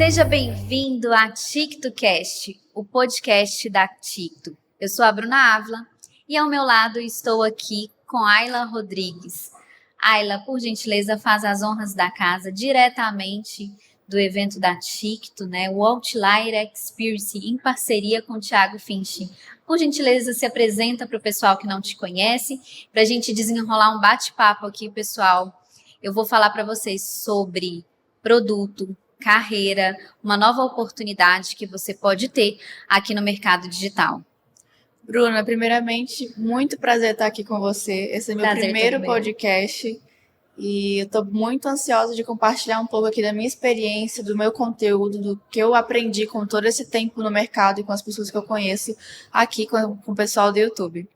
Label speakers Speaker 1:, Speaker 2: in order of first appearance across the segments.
Speaker 1: Seja bem-vindo a TictoCast, o podcast da Ticto. Eu sou a Bruna Ávila e ao meu lado estou aqui com Ayla Rodrigues. Ayla, por gentileza, faz as honras da casa diretamente do evento da Ticto, né? O Outlier Experience, em parceria com o Thiago Finch. Por gentileza, se apresenta para o pessoal que não te conhece, para a gente desenrolar um bate-papo aqui, pessoal. Eu vou falar para vocês sobre produto, carreira, uma nova oportunidade que você pode ter aqui no mercado digital.
Speaker 2: Bruna, primeiramente, muito prazer estar aqui com você. Esse é meu primeiro podcast e eu estou muito ansiosa de compartilhar um pouco aqui da minha experiência, do meu conteúdo, do que eu aprendi com todo esse tempo no mercado e com as pessoas que eu conheço aqui com o pessoal do YouTube.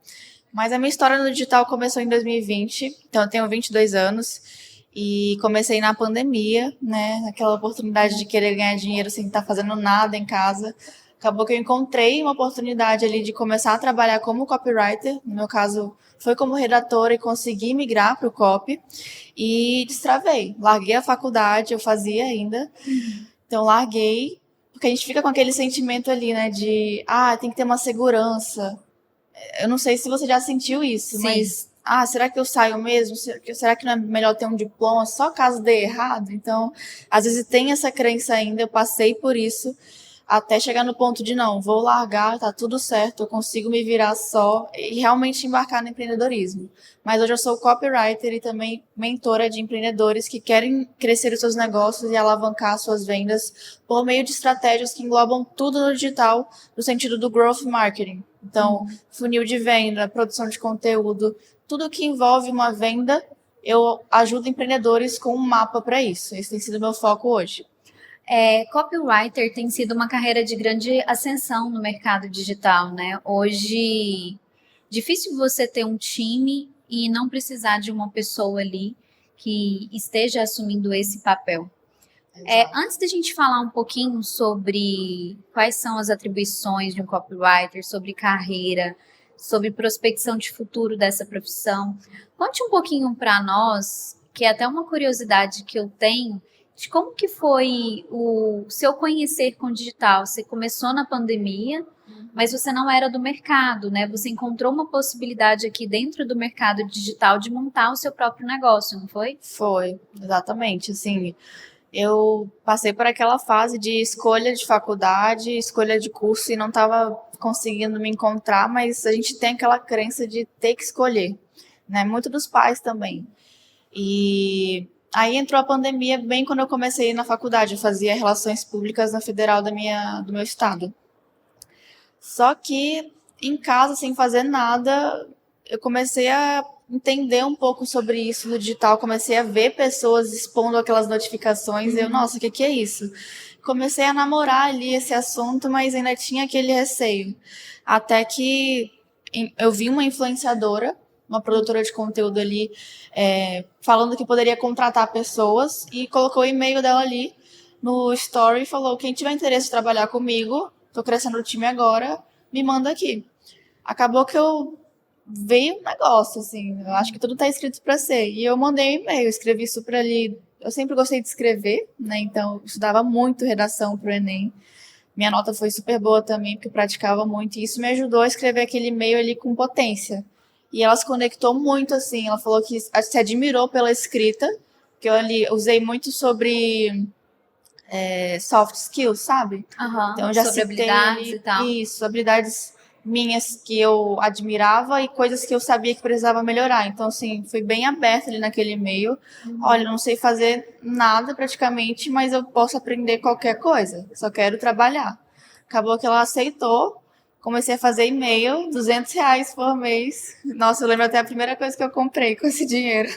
Speaker 2: Mas a minha história no digital começou em 2020, então eu tenho 22 anos. E comecei na pandemia, né? Aquela oportunidade de querer ganhar dinheiro sem estar fazendo nada em casa. Acabou que eu encontrei uma oportunidade ali de começar a trabalhar como copywriter. No meu caso, foi como redatora e consegui migrar para o copy. E destravei. Larguei a faculdade, eu fazia ainda. Então, larguei, porque a gente fica com aquele sentimento ali, né? De, tem que ter uma segurança. Eu não sei se você já sentiu isso,
Speaker 1: Sim.
Speaker 2: Mas será que eu saio mesmo? Será que não é melhor ter um diploma só caso dê errado? Então, às vezes tem essa crença ainda, eu passei por isso, até chegar no ponto de não, vou largar, tá tudo certo, eu consigo me virar só e realmente embarcar no empreendedorismo. Mas hoje eu sou copywriter e também mentora de empreendedores que querem crescer os seus negócios e alavancar suas vendas por meio de estratégias que englobam tudo no digital, no sentido do growth marketing. Então, funil de venda, produção de conteúdo, tudo que envolve uma venda, eu ajudo empreendedores com um mapa para isso. Esse tem sido o meu foco hoje.
Speaker 1: Copywriter tem sido uma carreira de grande ascensão no mercado digital, né? Hoje, difícil você ter um time e não precisar de uma pessoa ali que esteja assumindo esse papel. Antes da gente falar um pouquinho sobre quais são as atribuições de um copywriter, sobre carreira, sobre prospecção de futuro dessa profissão, conte um pouquinho para nós, que é até uma curiosidade que eu tenho, de como que foi o seu conhecer com o digital. Você começou na pandemia, mas você não era do mercado, né? Você encontrou uma possibilidade aqui dentro do mercado digital de montar o seu próprio negócio, não foi?
Speaker 2: Foi, exatamente, assim. Eu passei por aquela fase de escolha de faculdade, escolha de curso e não estava conseguindo me encontrar, mas a gente tem aquela crença de ter que escolher, né? Muito dos pais também. E aí entrou a pandemia bem quando eu comecei na faculdade, eu fazia relações públicas na federal do meu estado. Só que em casa, sem fazer nada, eu comecei a entender um pouco sobre isso no digital, comecei a ver pessoas expondo aquelas notificações e eu, nossa, o que é isso? Comecei a namorar ali esse assunto, mas ainda tinha aquele receio. Até que eu vi uma influenciadora, uma produtora de conteúdo ali, falando que poderia contratar pessoas e colocou o e-mail dela ali no story e falou, quem tiver interesse em trabalhar comigo, tô crescendo o time agora, me manda aqui. Acabou que veio um negócio, assim, eu acho que tudo tá escrito para ser. E eu mandei um e-mail, escrevi super ali. Eu sempre gostei de escrever, né? Então, eu estudava muito redação pro Enem. Minha nota foi super boa também, porque eu praticava muito. E isso me ajudou a escrever aquele e-mail ali com potência. E ela se conectou muito, assim. Ela falou que se admirou pela escrita, que eu ali usei muito sobre soft skills, sabe?
Speaker 1: Então, já sobre habilidades e tal.
Speaker 2: Isso, habilidades minhas que eu admirava e coisas que eu sabia que precisava melhorar. Então, assim, fui bem aberta ali naquele e-mail. Olha, não sei fazer nada praticamente, mas eu posso aprender qualquer coisa. Só quero trabalhar. Acabou que ela aceitou. Comecei a fazer e-mail, R$200 por mês. Nossa, eu lembro até a primeira coisa que eu comprei com esse dinheiro.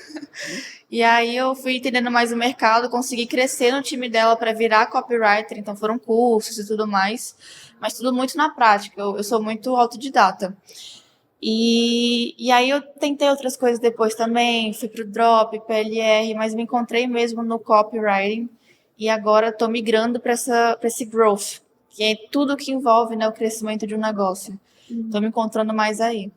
Speaker 2: E aí eu fui entendendo mais o mercado, consegui crescer no time dela para virar copywriter, então foram cursos e tudo mais, mas tudo muito na prática, eu sou muito autodidata. E aí eu tentei outras coisas depois também, fui pro Drop, PLR, mas me encontrei mesmo no copywriting e agora estou migrando para esse growth, que é tudo que envolve, né, o crescimento de um negócio. Estou me encontrando mais aí.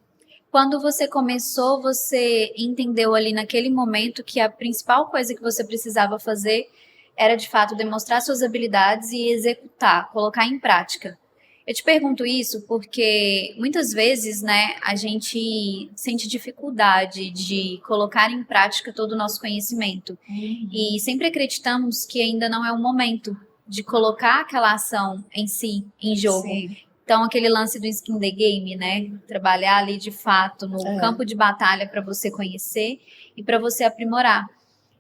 Speaker 1: Quando você começou, você entendeu ali naquele momento que a principal coisa que você precisava fazer era de fato demonstrar suas habilidades e executar, colocar em prática. Eu te pergunto isso porque muitas vezes, né, a gente sente dificuldade de colocar em prática todo o nosso conhecimento. E sempre acreditamos que ainda não é o momento de colocar aquela ação em si, em jogo.
Speaker 2: Sim.
Speaker 1: Então, aquele lance do skin the game, né? Trabalhar ali de fato no campo de batalha para você conhecer e para você aprimorar.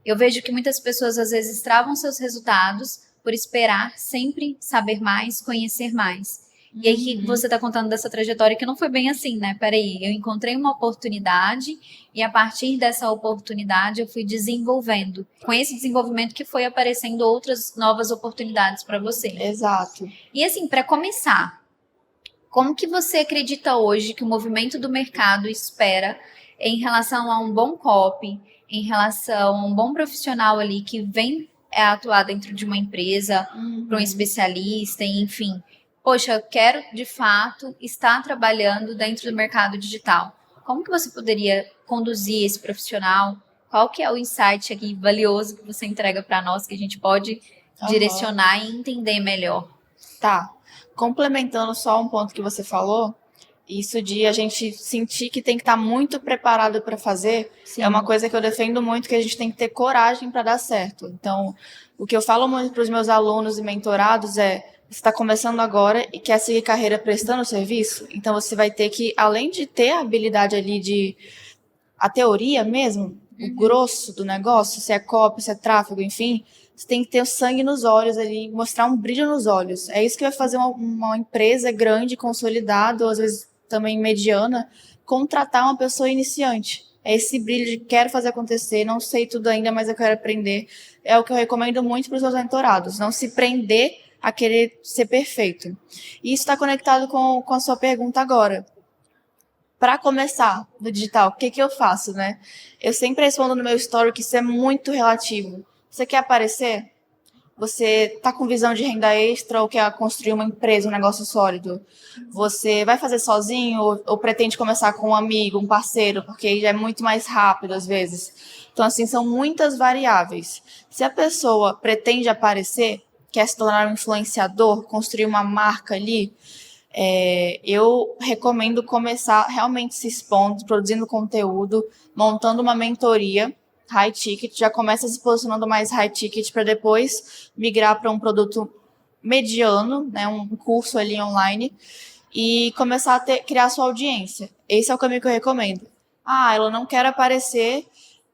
Speaker 1: Eu vejo que muitas pessoas às vezes travam seus resultados por esperar sempre saber mais, conhecer mais. E aí que você está contando dessa trajetória que não foi bem assim, né? Peraí, eu encontrei uma oportunidade e a partir dessa oportunidade eu fui desenvolvendo. Com esse desenvolvimento que foi aparecendo outras novas oportunidades para você.
Speaker 2: Exato.
Speaker 1: E assim, para começar, como que você acredita hoje que o movimento do mercado espera em relação a um bom copy, em relação a um bom profissional ali que vem atuar dentro de uma empresa, para um especialista, enfim. Poxa, eu quero de fato estar trabalhando dentro do mercado digital. Como que você poderia conduzir esse profissional? Qual que é o insight aqui valioso que você entrega para nós que a gente pode direcionar e entender melhor?
Speaker 2: Tá. Complementando só um ponto que você falou, isso de a gente sentir que tem que estar muito preparado para fazer, é uma coisa que eu defendo muito, que a gente tem que ter coragem para dar certo. Então, o que eu falo muito para os meus alunos e mentorados é: você está começando agora e quer seguir carreira prestando serviço, então você vai ter que, além de ter a habilidade ali de a teoria mesmo, o grosso do negócio, se é copy, se é tráfego, enfim, você tem que ter o sangue nos olhos ali, mostrar um brilho nos olhos. É isso que vai fazer uma empresa grande, consolidada, ou às vezes também mediana, contratar uma pessoa iniciante. É esse brilho de quero fazer acontecer, não sei tudo ainda, mas eu quero aprender. É o que eu recomendo muito para os meus mentorados. Não se prender a querer ser perfeito. E isso está conectado com a sua pergunta agora. Para começar no digital, o que eu faço, né? Eu sempre respondo no meu story que isso é muito relativo. Você quer aparecer? Você tá com visão de renda extra ou quer construir uma empresa, um negócio sólido? Você vai fazer sozinho ou pretende começar com um amigo, um parceiro, porque já é muito mais rápido às vezes. Então, assim, são muitas variáveis. Se a pessoa pretende aparecer, quer se tornar um influenciador, construir uma marca ali, eu recomendo começar realmente se expondo, produzindo conteúdo, montando uma mentoria high ticket, já começa se posicionando mais high ticket para depois migrar para um produto mediano, né, um curso ali online e começar a criar sua audiência. Esse é o caminho que eu recomendo. Ah, ela não quer aparecer,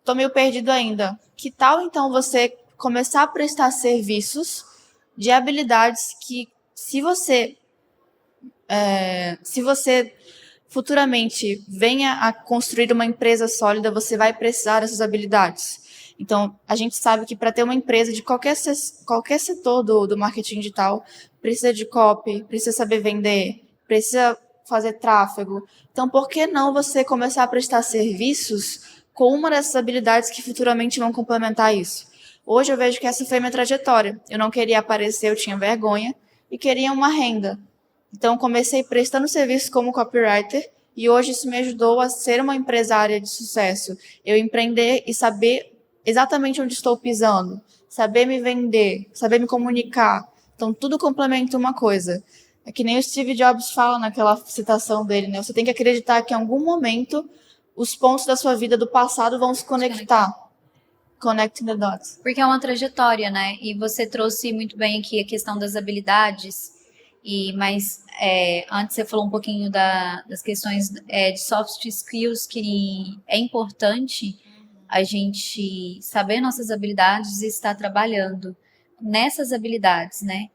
Speaker 2: tô meio perdido ainda. Que tal então você começar a prestar serviços de habilidades que se você futuramente venha a construir uma empresa sólida, você vai precisar dessas habilidades. Então, a gente sabe que para ter uma empresa de qualquer setor do marketing digital, precisa de copy, precisa saber vender, precisa fazer tráfego. Então, por que não você começar a prestar serviços com uma dessas habilidades que futuramente vão complementar isso? Hoje eu vejo que essa foi a minha trajetória. Eu não queria aparecer, eu tinha vergonha e queria uma renda. Então, comecei prestando serviço como copywriter e hoje isso me ajudou a ser uma empresária de sucesso. Eu empreender e saber exatamente onde estou pisando, saber me vender, saber me comunicar. Então, tudo complementa uma coisa. É que nem o Steve Jobs fala naquela citação dele, né? Você tem que acreditar que em algum momento os pontos da sua vida do passado vão se conectar. Connecting the dots.
Speaker 1: Porque é uma trajetória, né? E você trouxe muito bem aqui a questão das habilidades. Mas antes você falou um pouquinho das questões de soft skills, que é importante a gente saber nossas habilidades e estar trabalhando nessas habilidades, né?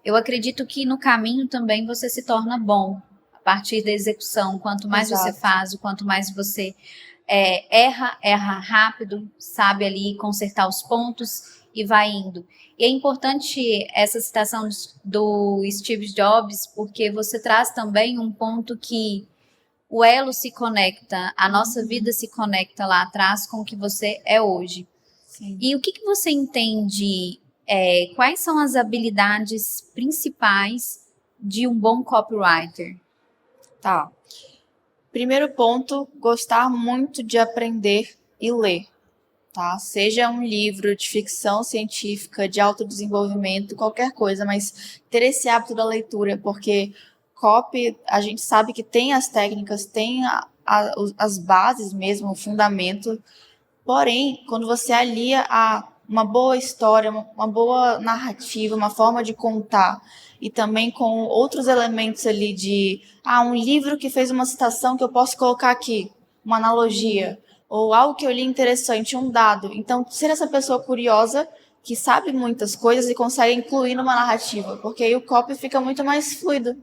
Speaker 1: Eu acredito que no caminho também você se torna bom a partir da execução. Quanto mais você faz, quanto mais você erra rápido, sabe ali consertar os pontos e vai indo. E é importante essa citação do Steve Jobs, porque você traz também um ponto que o elo se conecta, a nossa vida se conecta lá atrás com o que você é hoje.
Speaker 2: Sim.
Speaker 1: E o que você entende, quais são as habilidades principais de um bom copywriter?
Speaker 2: Tá. Primeiro ponto, gostar muito de aprender e ler. tá? Seja um livro de ficção científica, de autodesenvolvimento, qualquer coisa, mas ter esse hábito da leitura, porque copy, a gente sabe que tem as técnicas, tem as bases mesmo, o fundamento, porém, quando você alia a uma boa história, uma boa narrativa, uma forma de contar, e também com outros elementos ali de um livro que fez uma citação que eu posso colocar aqui, uma analogia, ou algo que eu li interessante, um dado. Então, ser essa pessoa curiosa que sabe muitas coisas e consegue incluir numa narrativa, porque aí o copy fica muito mais fluido.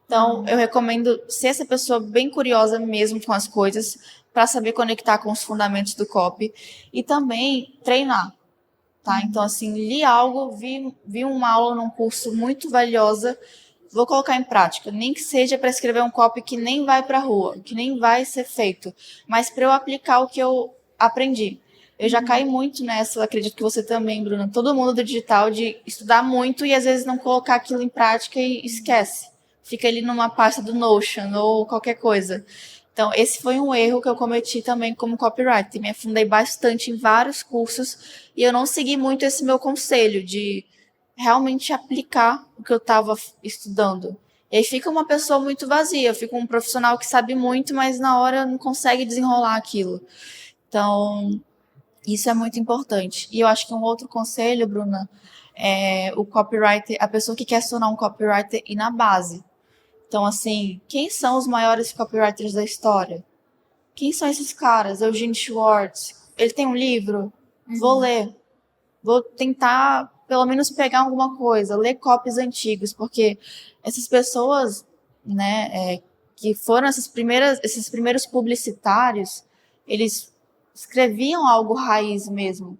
Speaker 2: Então, eu recomendo ser essa pessoa bem curiosa mesmo com as coisas, para saber conectar com os fundamentos do copy e também treinar, tá? Então, assim, li algo, vi uma aula num curso muito valiosa, vou colocar em prática, nem que seja para escrever um copy que nem vai para a rua, que nem vai ser feito, mas para eu aplicar o que eu aprendi. Eu já caí muito nessa, acredito que você também, Bruna, todo mundo do digital, de estudar muito e às vezes não colocar aquilo em prática e esquece. Fica ali numa pasta do Notion ou qualquer coisa. Então, esse foi um erro que eu cometi também como copywriter. Me afundei bastante em vários cursos e eu não segui muito esse meu conselho de realmente aplicar o que eu estava estudando. E aí fica uma pessoa muito vazia, fica um profissional que sabe muito, mas na hora não consegue desenrolar aquilo. Então, isso é muito importante. E eu acho que um outro conselho, Bruna, é o copywriter, a pessoa que quer se tornar um copywriter ir na base. Então, assim, quem são os maiores copywriters da história? Quem são esses caras? Eugene Schwartz. Ele tem um livro? Vou ler. Vou tentar, pelo menos, pegar alguma coisa. Ler copies antigos, porque essas pessoas, né, que foram esses primeiros publicitários, eles escreviam algo raiz mesmo.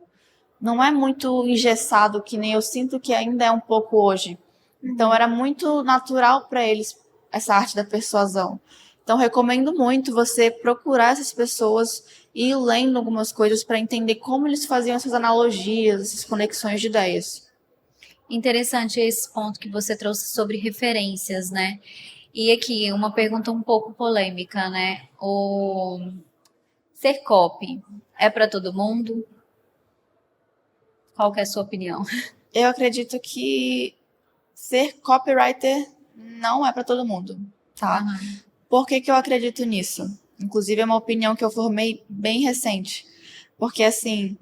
Speaker 2: Não é muito engessado, que nem eu sinto que ainda é um pouco hoje. Então, era muito natural para eles essa arte da persuasão. Então, recomendo muito você procurar essas pessoas e ir lendo algumas coisas para entender como eles faziam essas analogias, essas conexões de ideias.
Speaker 1: Interessante esse ponto que você trouxe sobre referências, né? E aqui, uma pergunta um pouco polêmica, né? O ser copy é para todo mundo? Qual que é a sua opinião?
Speaker 2: Eu acredito que ser copywriter não é para todo mundo, tá?
Speaker 1: Uhum.
Speaker 2: Por que eu acredito nisso? Inclusive, é uma opinião que eu formei bem recente. Porque, assim,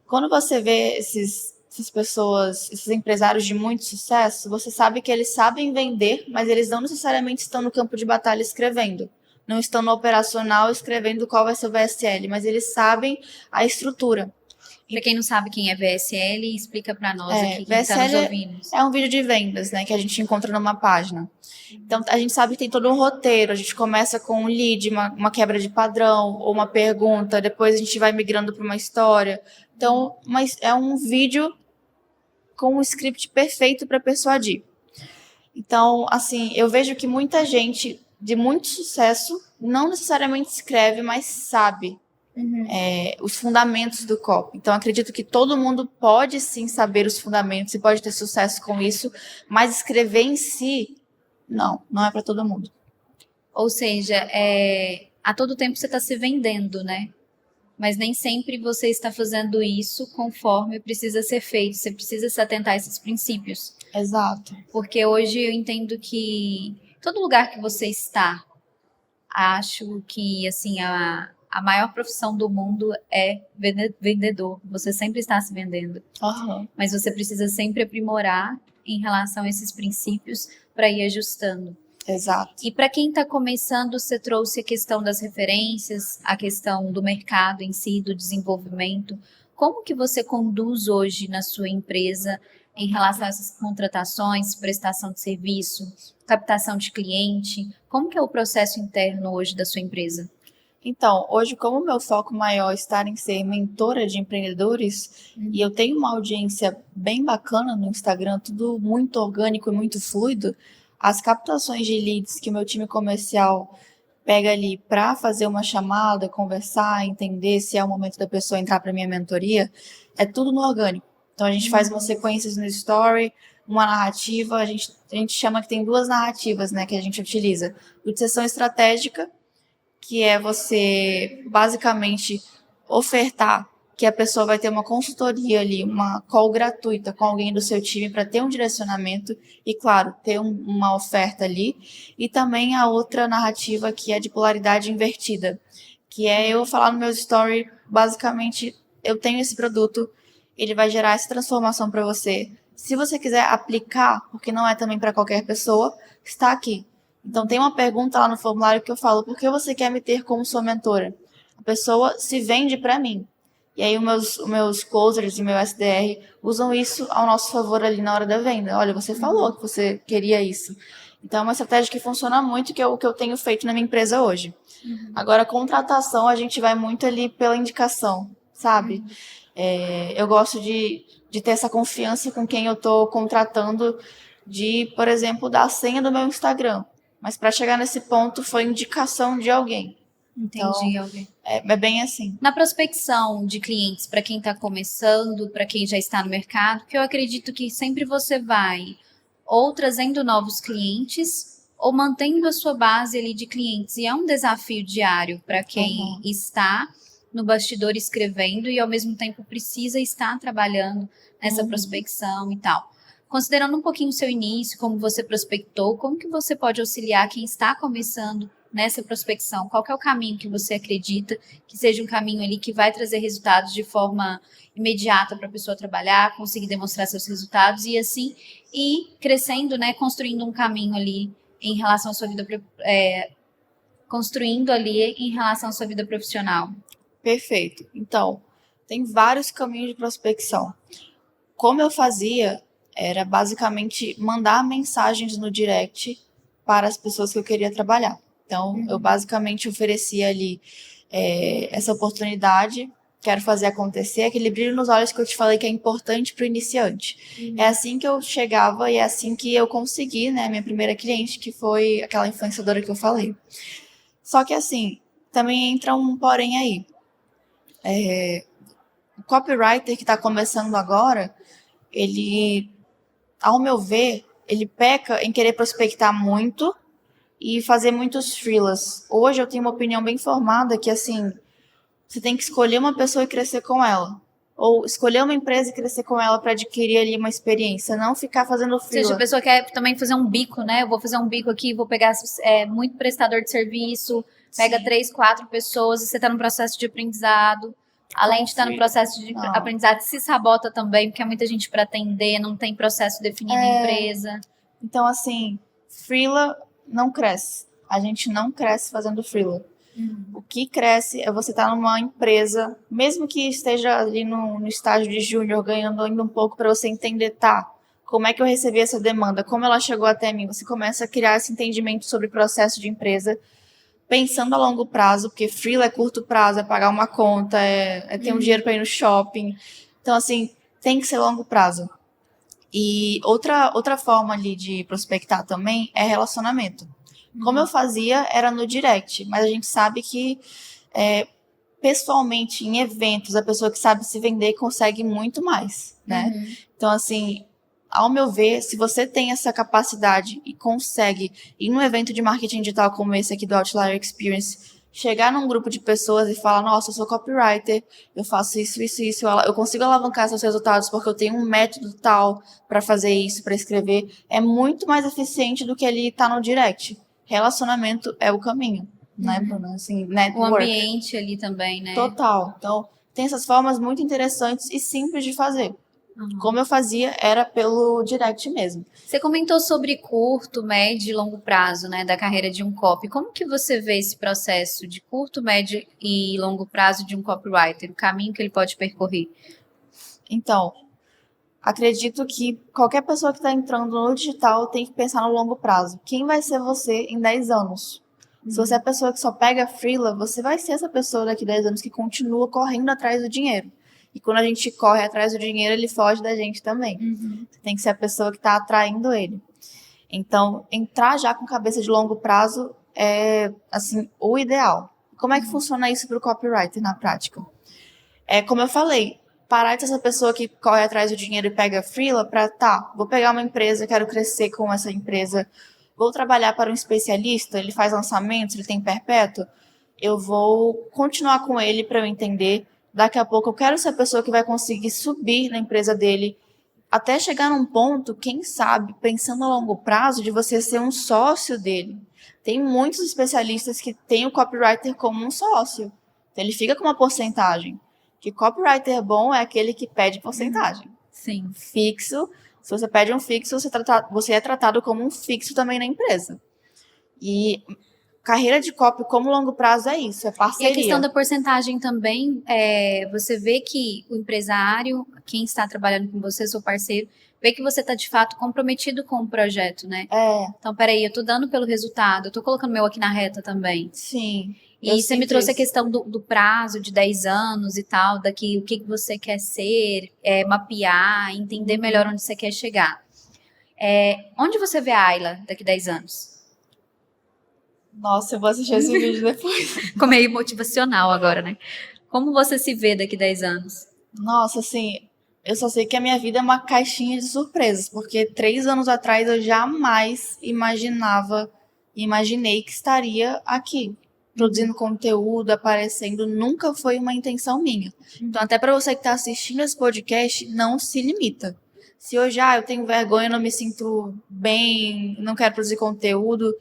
Speaker 2: quando você vê essas pessoas, esses empresários de muito sucesso, você sabe que eles sabem vender, mas eles não necessariamente estão no campo de batalha escrevendo. Não estão no operacional escrevendo qual vai ser o VSL, mas eles sabem a estrutura.
Speaker 1: Para quem não sabe quem é VSL, explica para nós aqui, quem está nos
Speaker 2: VSL
Speaker 1: ouvindo.
Speaker 2: é um vídeo de vendas, né, que a gente encontra numa página. Então, a gente sabe que tem todo um roteiro. A gente começa com um lead, uma quebra de padrão, ou uma pergunta. Depois a gente vai migrando para uma história. Então, mas é um vídeo com um script perfeito para persuadir. Então, assim, eu vejo que muita gente de muito sucesso não necessariamente escreve, mas sabe os fundamentos do copy. Então, acredito que todo mundo pode sim saber os fundamentos e pode ter sucesso com isso, mas escrever em si, não é para todo mundo.
Speaker 1: Ou seja, a todo tempo você está se vendendo, né? Mas nem sempre você está fazendo isso conforme precisa ser feito. Você precisa se atentar a esses princípios.
Speaker 2: Exato.
Speaker 1: Porque hoje eu entendo que todo lugar que você está, acho que assim a maior profissão do mundo é vendedor. Você sempre está se vendendo.
Speaker 2: Uhum.
Speaker 1: Mas você precisa sempre aprimorar em relação a esses princípios para ir ajustando.
Speaker 2: Exato.
Speaker 1: E para quem está começando, você trouxe a questão das referências, a questão do mercado em si, do desenvolvimento. Como que você conduz hoje na sua empresa em relação a essas contratações, prestação de serviço, captação de cliente? Como que é o processo interno hoje da sua empresa?
Speaker 2: Então, hoje, como o meu foco maior está em ser mentora de empreendedores, e eu tenho uma audiência bem bacana no Instagram, tudo muito orgânico e muito fluido, as captações de leads que o meu time comercial pega ali para fazer uma chamada, conversar, entender se é o momento da pessoa entrar para minha mentoria, é tudo no orgânico. Então, a gente faz umas sequências no story, uma narrativa, a gente chama que tem duas narrativas, né, que a gente utiliza. O de sessão estratégica, que é você basicamente ofertar que a pessoa vai ter uma consultoria ali, uma call gratuita com alguém do seu time para ter um direcionamento e, claro, ter uma oferta ali. E também a outra narrativa que é de polaridade invertida, que é eu falar no meu story, basicamente, eu tenho esse produto, ele vai gerar essa transformação para você. Se você quiser aplicar, porque não é também para qualquer pessoa, está aqui. Então tem uma pergunta lá no formulário que eu falo, por que você quer me ter como sua mentora? A pessoa se vende para mim. E aí os meus closers e meu SDR usam isso ao nosso favor ali na hora da venda. Olha, você falou que você queria isso. Então é uma estratégia que funciona muito, que é o que eu tenho feito na minha empresa hoje. Agora, contratação, a gente vai muito ali pela indicação, sabe? Eu gosto de ter essa confiança com quem eu estou contratando, de, por exemplo, dar a senha do meu Instagram. Mas para chegar nesse ponto foi indicação de alguém.
Speaker 1: Entendi,
Speaker 2: Então, é bem assim.
Speaker 1: Na prospecção de clientes, para quem está começando, para quem já está no mercado, que eu acredito que sempre você vai ou trazendo novos clientes ou mantendo a sua base ali de clientes. E é um desafio diário para quem está no bastidor escrevendo e ao mesmo tempo precisa estar trabalhando nessa prospecção e tal. Considerando um pouquinho o seu início, como você prospectou, como que você pode auxiliar quem está começando nessa prospecção? Qual que é o caminho que você acredita que seja um caminho ali que vai trazer resultados de forma imediata para a pessoa trabalhar, conseguir demonstrar seus resultados e assim ir crescendo, né, construindo um caminho ali em relação à sua vida, construindo ali em relação à sua vida profissional?
Speaker 2: Perfeito. Então, tem vários caminhos de prospecção. Como eu fazia, era basicamente mandar mensagens no direct para as pessoas que eu queria trabalhar. Então, eu basicamente oferecia ali essa oportunidade, quero fazer acontecer, aquele brilho nos olhos que eu te falei que é importante para o iniciante. É assim que eu chegava e é assim que eu consegui, né, minha primeira cliente, que foi aquela influenciadora que eu falei. Só que assim, também entra um porém aí. O copywriter que está começando agora, ele, ao meu ver, ele peca em querer prospectar muito e fazer muitos freelas. Hoje eu tenho uma opinião bem formada que, assim, você tem que escolher uma pessoa e crescer com ela. Ou escolher uma empresa e crescer com ela para adquirir ali uma experiência, não ficar fazendo
Speaker 1: Ou seja,
Speaker 2: freela.
Speaker 1: a pessoa quer também fazer um bico, né? Eu vou fazer um bico aqui, vou pegar muito prestador de serviço, pega 3, 4 pessoas e você está no processo de aprendizado. Além de estar no processo de aprendizado, se sabota também, porque é muita gente para atender, não tem processo definido em empresa.
Speaker 2: Então, assim, freela não cresce. A gente não cresce fazendo freela. O que cresce é você estar numa empresa, mesmo que esteja ali no estágio de júnior, ganhando ainda um pouco para você entender, tá, como é que eu recebi essa demanda, como ela chegou até mim. Você começa a criar esse entendimento sobre o processo de empresa, pensando a longo prazo, porque freela é curto prazo, é pagar uma conta, é ter um dinheiro para ir no shopping. Então, assim, tem que ser longo prazo. E outra forma ali de prospectar também é relacionamento. Como eu fazia, era no direct, mas a gente sabe que pessoalmente, em eventos, a pessoa que sabe se vender consegue muito mais, né? Então, assim, ao meu ver, se você tem essa capacidade e consegue ir num evento de marketing digital como esse aqui do Outlier Experience, chegar num grupo de pessoas e falar, nossa, eu sou copywriter, eu faço isso, eu consigo alavancar seus resultados porque eu tenho um método tal para fazer isso, para escrever, é muito mais eficiente do que ali estar no direct. Relacionamento é o caminho, né, Bruna? Assim, network.
Speaker 1: O ambiente ali também, né?
Speaker 2: Total. Então, tem essas formas muito interessantes e simples de fazer. Como eu fazia, era pelo direct mesmo.
Speaker 1: Você comentou sobre curto, médio e longo prazo, né, da carreira de um copy. Como que você vê esse processo de curto, médio e longo prazo de um copywriter? O caminho que ele pode percorrer?
Speaker 2: Então, acredito que qualquer pessoa que está entrando no digital tem que pensar no longo prazo. Quem vai ser você em 10 anos? Se você é a pessoa que só pega freela, você vai ser essa pessoa daqui a 10 anos que continua correndo atrás do dinheiro. E quando a gente corre atrás do dinheiro, ele foge da gente também. Você tem que ser a pessoa que está atraindo ele. Então, entrar já com cabeça de longo prazo é, assim, o ideal. Como é que funciona isso para o copywriter na prática? Como eu falei, parar de ser essa pessoa que corre atrás do dinheiro e pega freela para, vou pegar uma empresa, quero crescer com essa empresa, vou trabalhar para um especialista, ele faz lançamentos, ele tem perpétuo, eu vou continuar com ele para eu entender Daqui a pouco eu quero ser a pessoa que vai conseguir subir na empresa dele, até chegar num ponto, quem sabe, pensando a longo prazo, de você ser um sócio dele. Tem muitos especialistas que têm o copywriter como um sócio. Então ele fica com uma porcentagem. Que copywriter bom é aquele que pede porcentagem.
Speaker 1: Sim.
Speaker 2: Fixo, se você pede um fixo, você é tratado como um fixo também na empresa. E carreira de copy como longo prazo é isso, é
Speaker 1: E
Speaker 2: parceria.
Speaker 1: a questão da porcentagem também, você vê que o empresário, quem está trabalhando com você, seu parceiro, vê que você está de fato comprometido com o projeto, né? Então, peraí, eu tô dando pelo resultado, eu tô colocando meu aqui na reta também.
Speaker 2: Sim.
Speaker 1: E você me trouxe a questão do prazo de 10 anos e tal, daqui o que você quer ser, mapear, entender melhor onde você quer chegar. Onde você vê a Ayla daqui 10 anos?
Speaker 2: Nossa, eu vou assistir esse vídeo depois.
Speaker 1: Ficou meio motivacional agora, né? Como você se vê daqui 10 anos?
Speaker 2: Nossa, assim, eu só sei que a minha vida é uma caixinha de surpresas, porque 3 anos atrás eu jamais imaginei que estaria aqui, produzindo conteúdo, aparecendo, nunca foi uma intenção minha. Então, até para você que está assistindo esse podcast, não se limita. Se hoje, eu tenho vergonha, não me sinto bem, não quero produzir conteúdo,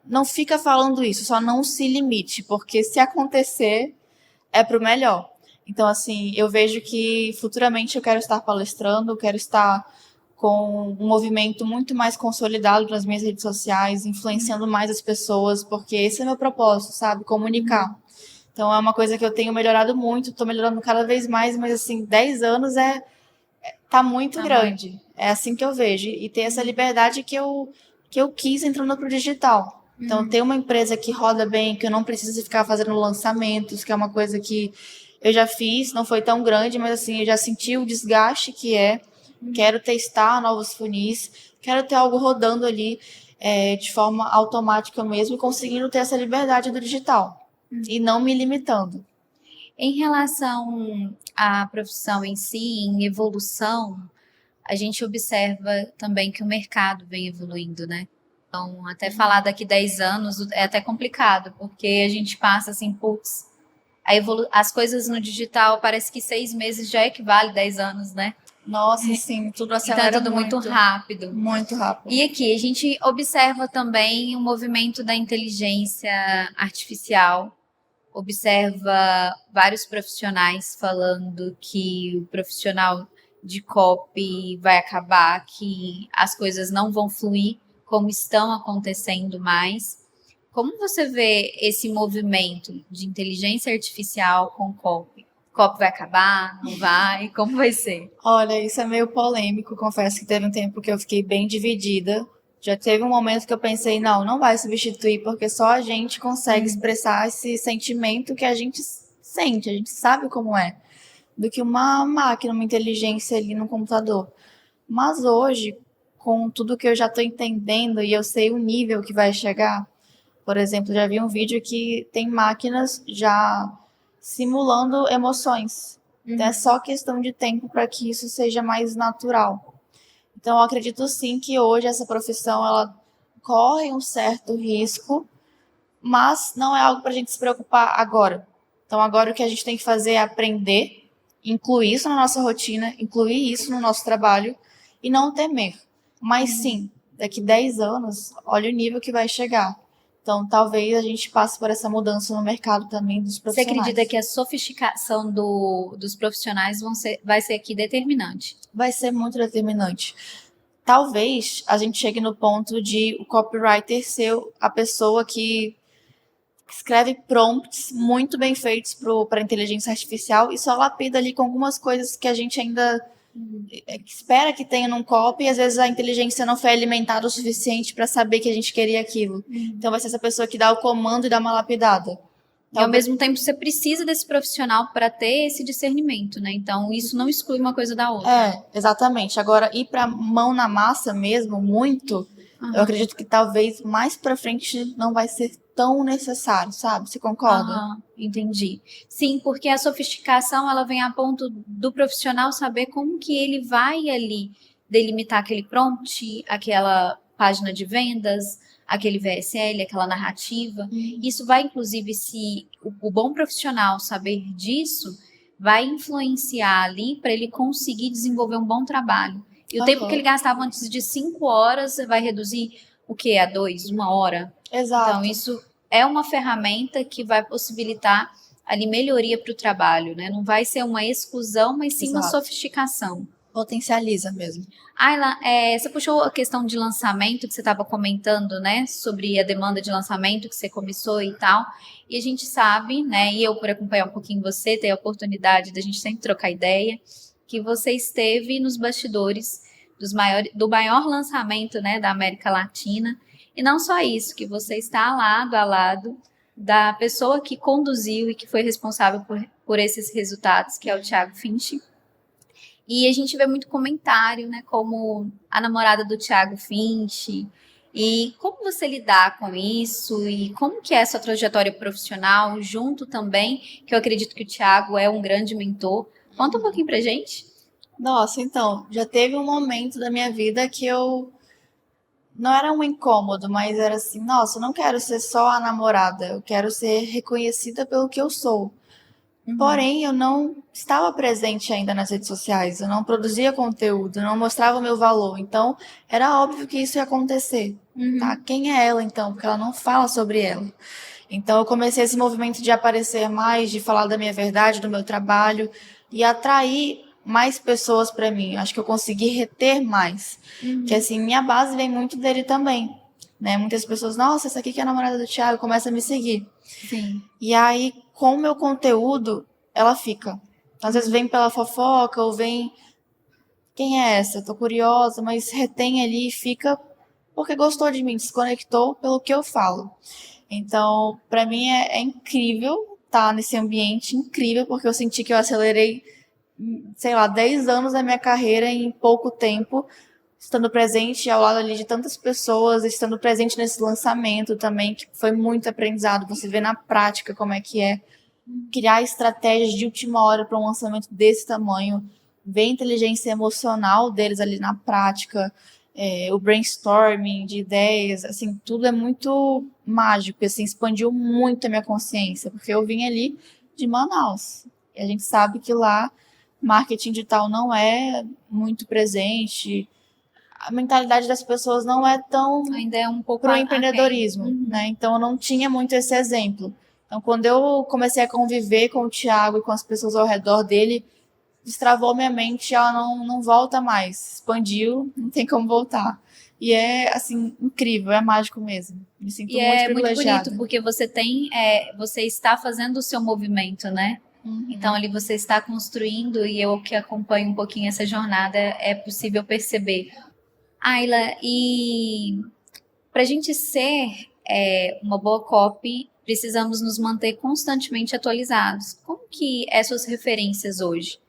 Speaker 2: não fica falando isso, só não se limite, porque se acontecer, é pro melhor. Então, assim, eu vejo que futuramente eu quero estar palestrando, eu quero estar com um movimento muito mais consolidado nas minhas redes sociais, influenciando mais as pessoas, porque esse é meu propósito, sabe? Comunicar. Então, é uma coisa que eu tenho melhorado muito, tô melhorando cada vez mais, mas, assim, 10 anos tá muito grande. É assim que eu vejo. E ter essa liberdade que eu quis entrando pro digital. Então, ter uma empresa que roda bem, que eu não preciso ficar fazendo lançamentos, que é uma coisa que eu já fiz, não foi tão grande, mas assim, eu já senti o desgaste que é. Quero testar novos funis, quero ter algo rodando ali de forma automática mesmo, e conseguindo ter essa liberdade do digital. E não me limitando.
Speaker 1: Em relação à profissão em si, em evolução, a gente observa também que o mercado vem evoluindo, né? Então, até falar daqui 10 anos é até complicado, porque a gente passa assim, putz, as coisas no digital parece que 6 meses já equivale 10 anos, né?
Speaker 2: Nossa, sim, tudo acelera
Speaker 1: então é tudo muito rápido.
Speaker 2: Muito rápido.
Speaker 1: E aqui a gente observa também o movimento da inteligência artificial, observa vários profissionais falando que o profissional de copy vai acabar, que as coisas não vão fluir como estão acontecendo mais. Como você vê esse movimento de inteligência artificial com copy? Copy vai acabar? Não vai? Como vai ser?
Speaker 2: Olha, isso é meio polêmico. Confesso que teve um tempo que eu fiquei bem dividida. Já teve um momento que eu pensei, não vai substituir, porque só a gente consegue expressar esse sentimento que a gente sente, a gente sabe como é, do que uma máquina, uma inteligência ali no computador. Mas hoje, com tudo que eu já estou entendendo e eu sei o nível que vai chegar, por exemplo, já vi um vídeo que tem máquinas já simulando emoções. Então é só questão de tempo para que isso seja mais natural. Então eu acredito sim que hoje essa profissão ela corre um certo risco, mas não é algo para a gente se preocupar agora. Então agora o que a gente tem que fazer é aprender, incluir isso na nossa rotina, incluir isso no nosso trabalho e não temer. Mas sim, daqui 10 anos, olha o nível que vai chegar. Então, talvez a gente passe por essa mudança no mercado também dos
Speaker 1: Você
Speaker 2: profissionais.
Speaker 1: acredita que a sofisticação dos profissionais vai ser aqui determinante?
Speaker 2: Vai ser muito determinante. Talvez a gente chegue no ponto de o copywriter ser a pessoa que escreve prompts muito bem feitos para a inteligência artificial e só lapida ali com algumas coisas que a gente ainda espera que tenha num copy, e às vezes a inteligência não foi alimentada o suficiente para saber que a gente queria aquilo. Então vai ser essa pessoa que dá o comando e dá uma lapidada.
Speaker 1: E ao mesmo tempo você precisa desse profissional para ter esse discernimento, né? Então isso não exclui uma coisa da outra.
Speaker 2: Exatamente. Agora, ir para mão na massa mesmo, muito, eu acredito que talvez mais para frente não vai ser tão necessário, sabe? Você concorda?
Speaker 1: Entendi. Sim, porque a sofisticação ela vem a ponto do profissional saber como que ele vai ali delimitar aquele prompt, aquela página de vendas, aquele VSL, aquela narrativa. Isso vai, inclusive, se o bom profissional saber disso, vai influenciar ali para ele conseguir desenvolver um bom trabalho. E o tempo que ele gastava antes de 5 horas, você vai reduzir o quê? A 2, 1 hora?
Speaker 2: Exato.
Speaker 1: Então, isso é uma ferramenta que vai possibilitar ali melhoria para o trabalho, né? Não vai ser uma exclusão, mas sim uma sofisticação.
Speaker 2: Potencializa mesmo.
Speaker 1: Ayla, você puxou a questão de lançamento que você estava comentando, né? Sobre a demanda de lançamento que você começou e tal. E a gente sabe, né? E eu, por acompanhar um pouquinho você, ter a oportunidade da gente sempre trocar ideia, que você esteve nos bastidores do maior lançamento, né, da América Latina. E não só isso, que você está lado a lado da pessoa que conduziu e que foi responsável por esses resultados, que é o Thiago Finch. E a gente vê muito comentário, né, como a namorada do Thiago Finch. E como você lidar com isso e como que é a sua trajetória profissional, junto também, que eu acredito que o Thiago é um grande mentor. Conta um pouquinho pra gente.
Speaker 2: Nossa, então, já teve um momento da minha vida que eu não era um incômodo, mas era assim, nossa, eu não quero ser só a namorada, eu quero ser reconhecida pelo que eu sou. Porém, eu não estava presente ainda nas redes sociais, eu não produzia conteúdo, eu não mostrava o meu valor. Então, era óbvio que isso ia acontecer. Tá? Quem é ela, então? Porque ela não fala sobre ela. Então, eu comecei esse movimento de aparecer mais, de falar da minha verdade, do meu trabalho e atrair mais pessoas para mim. Acho que eu consegui reter mais. Que assim, minha base vem muito dele também. Né? Muitas pessoas, nossa, essa aqui que é a namorada do Thiago, começa a me seguir.
Speaker 1: Sim.
Speaker 2: E aí, com o meu conteúdo, ela fica. Às vezes vem pela fofoca ou vem, quem é essa? Tô curiosa, mas retém ali e fica porque gostou de mim, se conectou pelo que eu falo. Então, para mim é incrível estar nesse ambiente, incrível, porque eu senti que eu acelerei, sei lá, 10 anos da minha carreira em pouco tempo, estando presente ao lado ali de tantas pessoas, estando presente nesse lançamento também, que foi muito aprendizado. Você vê na prática como é que é criar estratégias de última hora para um lançamento desse tamanho, ver a inteligência emocional deles ali na prática, o brainstorming de ideias, assim, tudo é muito mágico, assim, expandiu muito a minha consciência, porque eu vim ali de Manaus, e a gente sabe que lá marketing digital não é muito presente, a mentalidade das pessoas não é tão
Speaker 1: Ainda é um pouco
Speaker 2: pro empreendedorismo, né? Então eu não tinha muito esse exemplo. Então quando eu comecei a conviver com o Thiago e com as pessoas ao redor dele, destravou minha mente, ela não volta mais, expandiu, não tem como voltar. E é assim incrível, é mágico mesmo. Me sinto
Speaker 1: E
Speaker 2: muito
Speaker 1: é muito
Speaker 2: privilegiada.
Speaker 1: bonito porque você está fazendo o seu movimento, né? Então ali você está construindo e eu que acompanho um pouquinho essa jornada é possível perceber. Ayla, e para a gente ser uma boa copy, precisamos nos manter constantemente atualizados. Como que é suas referências hoje?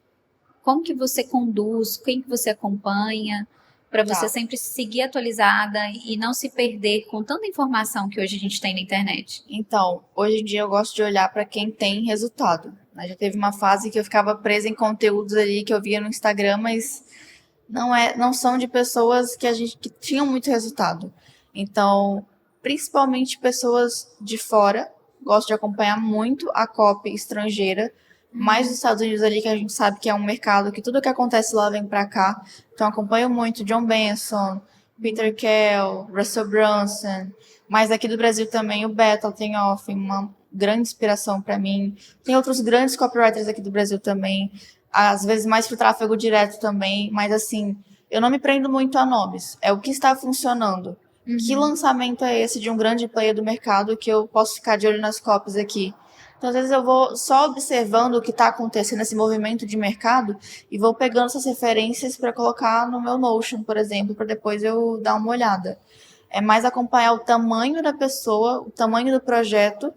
Speaker 1: Como que você conduz? Quem que você acompanha? Para você sempre seguir atualizada e não se perder com tanta informação que hoje a gente tem na internet.
Speaker 2: Então, hoje em dia eu gosto de olhar para quem tem resultado. Já teve uma fase que eu ficava presa em conteúdos ali que eu via no Instagram, mas não são de pessoas que tinham muito resultado. Então, principalmente pessoas de fora, gosto de acompanhar muito a copy estrangeira, mais dos Estados Unidos ali, que a gente sabe que é um mercado que tudo que acontece lá vem para cá. Então, acompanho muito John Benson, Peter Kell, Russell Brunson, mas aqui do Brasil também o Beto Altenhoff, uma grande inspiração para mim. Tem outros grandes copywriters aqui do Brasil também, às vezes mais para o tráfego direto também, mas assim, eu não me prendo muito a nomes. É o que está funcionando. Que lançamento é esse de um grande player do mercado que eu posso ficar de olho nas copies aqui? Então, às vezes eu vou só observando o que está acontecendo nesse movimento de mercado e vou pegando essas referências para colocar no meu Notion, por exemplo, para depois eu dar uma olhada. É mais acompanhar o tamanho da pessoa, o tamanho do projeto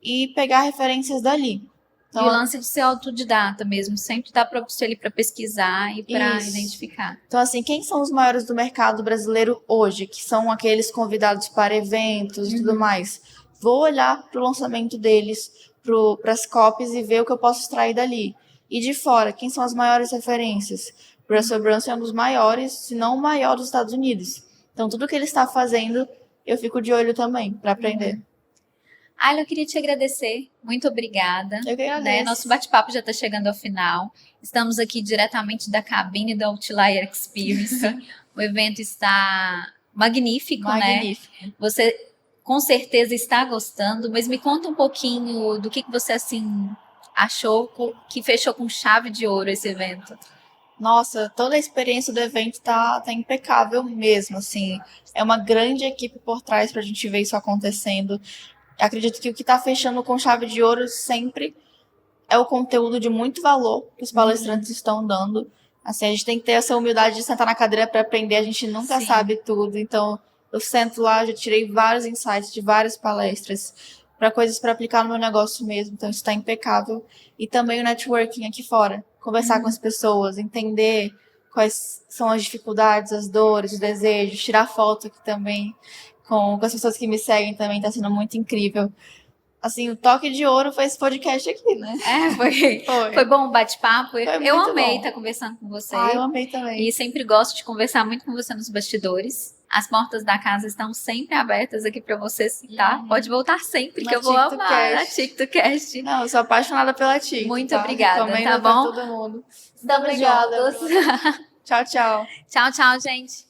Speaker 2: e pegar referências dali.
Speaker 1: Então, e o lance de ser autodidata mesmo, sempre dá para você ali para pesquisar e para identificar.
Speaker 2: Então, assim, quem são os maiores do mercado brasileiro hoje, que são aqueles convidados para eventos e tudo mais? Vou olhar para o lançamento deles, para as copies e ver o que eu posso extrair dali. E de fora, quem são as maiores referências? O Russell Brunson é um dos maiores, se não o maior dos Estados Unidos. Então, tudo que ele está fazendo, eu fico de olho também para aprender.
Speaker 1: Ayla, eu queria te agradecer. Muito obrigada.
Speaker 2: Eu que
Speaker 1: Né?
Speaker 2: agradeço.
Speaker 1: Nosso bate-papo já está chegando ao final. Estamos aqui diretamente da cabine da Outlier Experience. O evento está magnífico, né?
Speaker 2: Magnífico.
Speaker 1: Você com certeza está gostando, mas me conta um pouquinho do que você assim achou que fechou com chave de ouro esse evento.
Speaker 2: Nossa, toda a experiência do evento tá impecável mesmo, assim. É uma grande equipe por trás pra gente ver isso acontecendo. Acredito que o que tá fechando com chave de ouro sempre é o conteúdo de muito valor que os palestrantes estão dando. Assim, a gente tem que ter essa humildade de sentar na cadeira para aprender, a gente nunca
Speaker 1: Sim.
Speaker 2: sabe tudo. Então, eu sento lá, já tirei vários insights de várias palestras para coisas para aplicar no meu negócio mesmo. Então, isso está impecável. E também o networking aqui fora. Conversar com as pessoas, entender quais são as dificuldades, as dores, os desejos, tirar foto aqui também com as pessoas que me seguem também, está sendo muito incrível. Assim, o toque de ouro foi esse podcast aqui, né?
Speaker 1: Foi bom o bate-papo. Eu
Speaker 2: muito
Speaker 1: amei
Speaker 2: bom.
Speaker 1: estar conversando com você.
Speaker 2: Eu amei também.
Speaker 1: E sempre gosto de conversar muito com você nos bastidores. As portas da casa estão sempre abertas aqui para você, tá? Pode voltar sempre, que eu vou amar a TicTocast.
Speaker 2: Não, eu sou apaixonada pela Tic.
Speaker 1: Muito obrigada,
Speaker 2: recomendo
Speaker 1: tá bom?
Speaker 2: Pra todo mundo.
Speaker 1: Estamos
Speaker 2: Obrigada.
Speaker 1: juntos.
Speaker 2: Tchau, tchau.
Speaker 1: Tchau, tchau, gente.